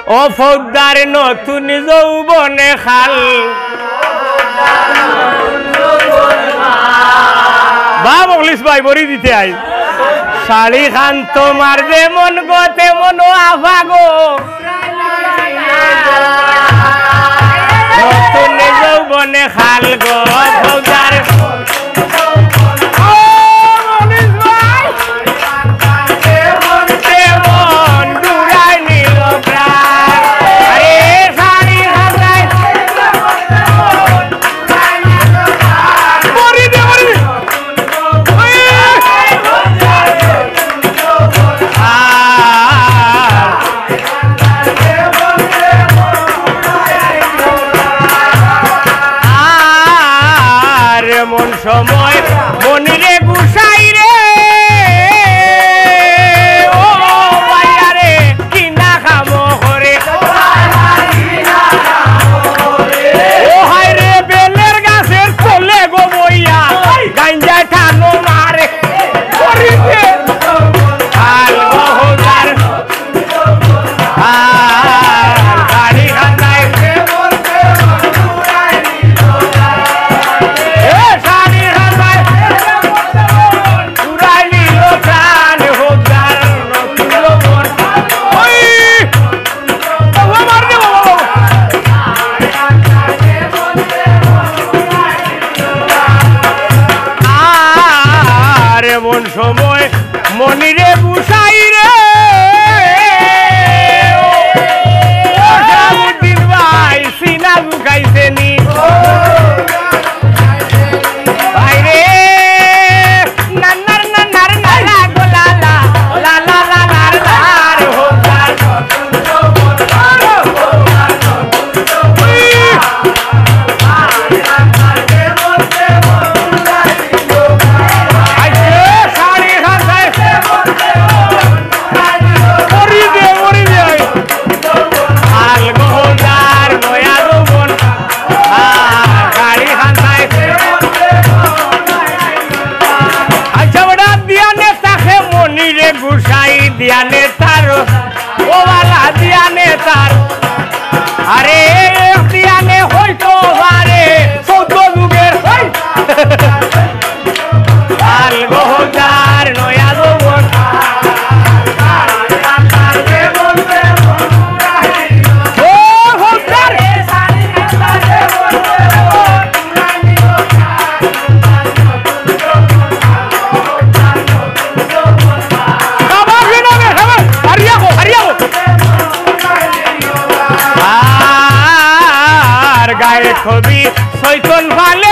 ও ফৌজদার নতুন যৌবনে খাল বা বলিস ভাই বড়ি দিতে আই শাড়ি খান তোমার যেমন গো তেমন আফা গো নতুন যৌবনে খাল গো ফৌজদার সময় মনিরে গুসাই রে ও ভাইয়া রে কিনা খামো করে ও হাই রে বেলের গাছের চলে গো বইয়া গাঞ্জায় ঠানো মারে করিতে হাল বহুদার গাড়ি খান্দায় এমন সময় মনিরে বুসাই রে শাহাবুদ্দিন ভাই সিনা বুকাইছে নি ভাই রে নান্নার নান্নার নারা গোলালা লালা লালার লার হোদার গুসাই দিয়ানে তার ও বালা দিয়ানে তার আরে দিয়ানে হইতো পারে 14 যুগের আল গোহদার নয়া যৌবন গায়ে ছবি সৈতন ভালে